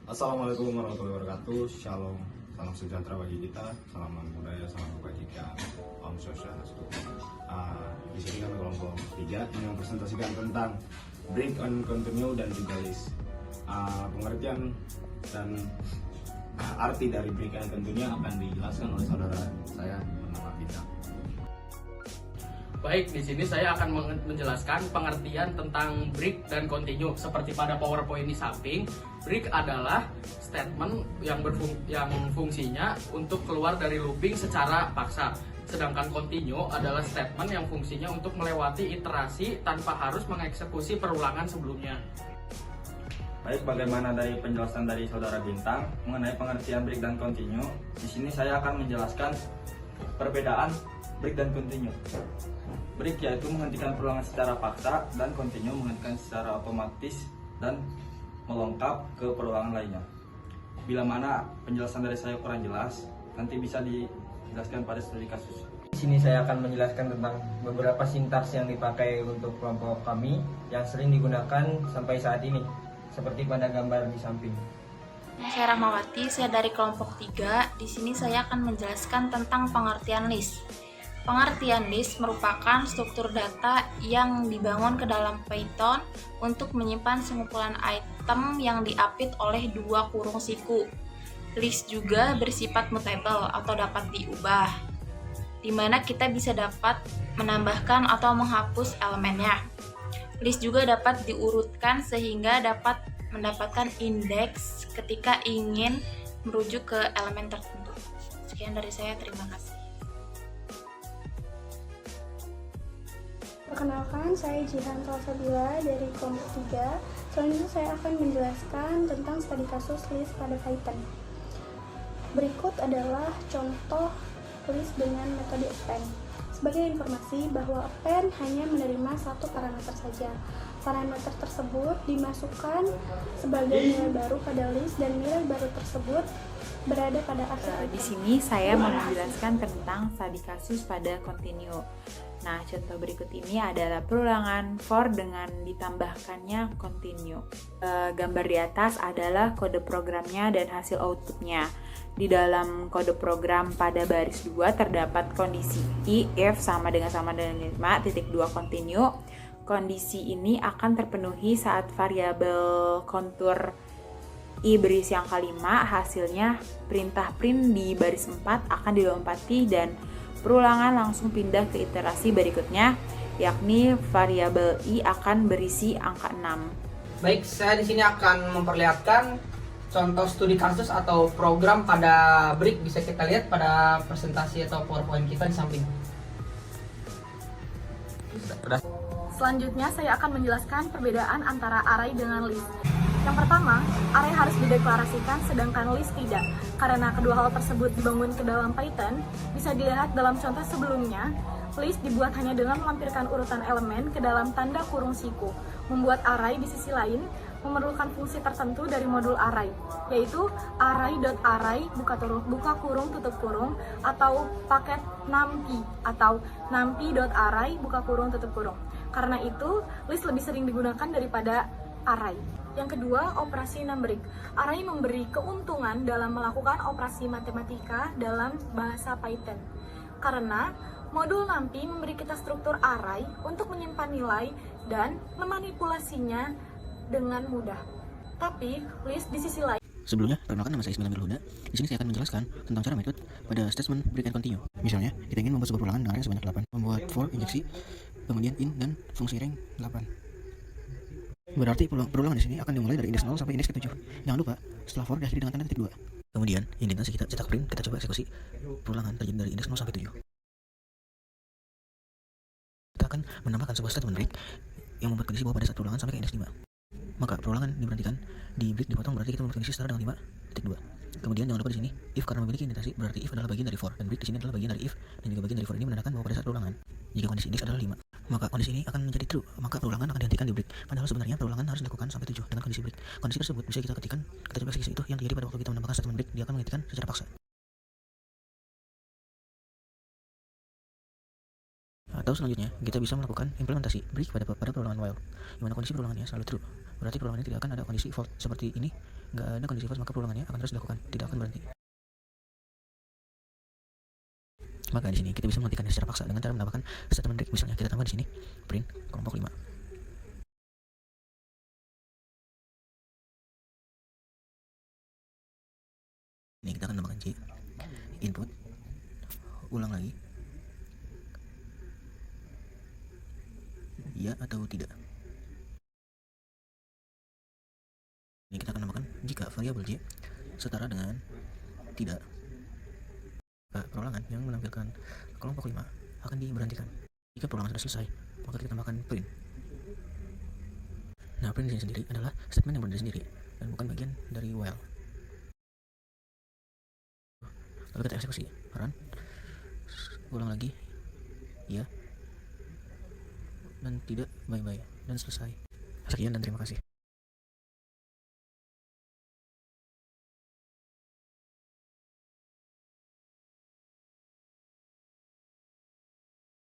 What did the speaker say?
Assalamualaikum warahmatullahi wabarakatuh. Shalom, salam sejahtera bagi kita, salam budaya, salam kebajikan. Om Swastiastu. Di sini kami kelompok 3 yang presentasikan tentang break on continue dan juga list. Pengertian dan arti dari break on continue akan dijelaskan oleh saudara saya bernama Bintang. Baik, di sini saya akan menjelaskan pengertian tentang break dan continue. Seperti pada PowerPoint di samping, break adalah statement yang fungsinya untuk keluar dari looping secara paksa. Sedangkan continue adalah statement yang fungsinya untuk melewati iterasi tanpa harus mengeksekusi perulangan sebelumnya. Baik, bagaimana dari penjelasan dari saudara Bintang mengenai pengertian break dan continue? Di sini saya akan menjelaskan perbedaan break dan continue. Break yaitu menghentikan perulangan secara paksa dan continue menghentikan secara otomatis dan melengkap ke perulangan lainnya. Bila mana penjelasan dari saya kurang jelas, nanti bisa dijelaskan pada studi kasus. Di sini saya akan menjelaskan tentang beberapa sintaks yang dipakai untuk kelompok kami yang sering digunakan sampai saat ini, seperti pada gambar di samping. Saya Rahmawati, saya dari kelompok 3. Di sini saya akan menjelaskan tentang pengertian list. Pengertian list merupakan struktur data yang dibangun ke dalam Python untuk menyimpan sengumpulan item yang diapit oleh dua kurung siku. List juga bersifat mutable atau dapat diubah, di mana kita bisa dapat menambahkan atau menghapus elemennya. List juga dapat diurutkan sehingga dapat mendapatkan indeks ketika ingin merujuk ke elemen tertentu. Sekian dari saya, terima kasih. Perkenalkan, saya Jihan Salsabila dari kelompok 3. Selanjutnya saya akan menjelaskan tentang studi kasus list pada Python. Berikut adalah contoh list dengan metode append. Sebagai informasi bahwa append hanya menerima satu parameter saja. Parameter tersebut dimasukkan sebagai nilai baru pada list dan nilai baru tersebut berada pada akhir. Di sini saya mau menjelaskan tentang studi kasus pada continue. Nah, contoh berikut ini adalah perulangan for dengan ditambahkannya continue. Gambar di atas adalah kode programnya dan hasil outputnya. Di dalam kode program pada baris 2 terdapat kondisi if sama dengan 5.2 continue. Kondisi ini akan terpenuhi saat variabel kontur i berisi angka 5, hasilnya perintah print di baris 4 akan dilompati dan perulangan langsung pindah ke iterasi berikutnya, yakni variabel i akan berisi angka 6. Baik, saya di sini akan memperlihatkan contoh studi kasus atau program pada break. Bisa kita lihat pada presentasi atau PowerPoint kita di samping. Selanjutnya saya akan menjelaskan perbedaan antara array dengan list. Yang pertama, array harus dideklarasikan sedangkan list tidak. Karena kedua hal tersebut dibangun ke dalam Python, bisa dilihat dalam contoh sebelumnya, list dibuat hanya dengan melampirkan urutan elemen ke dalam tanda kurung siku. Membuat array di sisi lain memerlukan fungsi tertentu dari modul array, yaitu array.array buka kurung tutup kurung atau paket numpy atau numpy.array buka kurung tutup kurung. Karena itu, list lebih sering digunakan daripada array. Yang kedua, operasi numbering. Array memberi keuntungan dalam melakukan operasi matematika dalam bahasa Python. Karena modul numpy memberi kita struktur array untuk menyimpan nilai dan memanipulasinya dengan mudah. Tapi, list di sisi lain. Sebelumnya, perkenalkan nama saya Ismail Amir Huda. Di sini saya akan menjelaskan tentang cara metode pada statement break and continue. Misalnya, kita ingin membuat sebuah perulangan dengan rank sebanyak 8, membuat for injeksi, kemudian in dan fungsi rank 8. Berarti perulangan di sini akan dimulai dari indeks 0 sampai indeks ke-7. Jangan lupa, setelah for diakhiri dengan tanda titik 2. Kemudian, indentasi kita cetak print, kita coba eksekusi perulangan terjadi dari indeks 0 sampai 7. Kita akan menambahkan sebuah statement break yang membuat kondisi bahwa pada saat perulangan sampai ke indeks 5. Maka perulangan diberhentikan, di break dipotong, berarti kita membuat kondisi setara dengan 5.2. Kemudian jangan lupa di sini, if karena memiliki indentasi, berarti if adalah bagian dari for, dan break di sini adalah bagian dari if, dan juga bagian dari for ini menandakan bahwa pada saat perulangan, jika kondisi indeks adalah 5, maka kondisi ini akan menjadi true, maka perulangan akan dihentikan di break. Padahal sebenarnya perulangan harus dilakukan sampai 7 dengan kondisi break. Kondisi tersebut bisa kita ketikkan, kita coba eksekusi itu yang terjadi pada waktu kita menambahkan statement break, dia akan menghentikan secara paksa. Atau selanjutnya, kita bisa melakukan implementasi break pada perulangan while, di mana kondisi perulangannya selalu true. berarti perulangan ini tidak akan ada kondisi fault. Seperti ini, nggak ada kondisi fault, maka perulangannya akan terus dilakukan, tidak akan berhenti. Maka di sini kita bisa menghentikannya secara paksa dengan cara menambahkan statement break. Misalnya kita tambah di sini print kelompok 5. Ini kita akan tambahkan C, input, ulang lagi, ya atau tidak. Ini kita akan tambahkan jika variabel J setara dengan tidak, perulangan yang menampilkan kelompok 5 akan diberhentikan. Jika perulangan sudah selesai, maka kita tambahkan print. Nah, print di sini sendiri adalah statement yang berdiri sendiri dan bukan bagian dari while. Lalu kita eksekusi, run, ulang lagi, ya, dan tidak, bye-bye, dan selesai. Sekian dan terima kasih.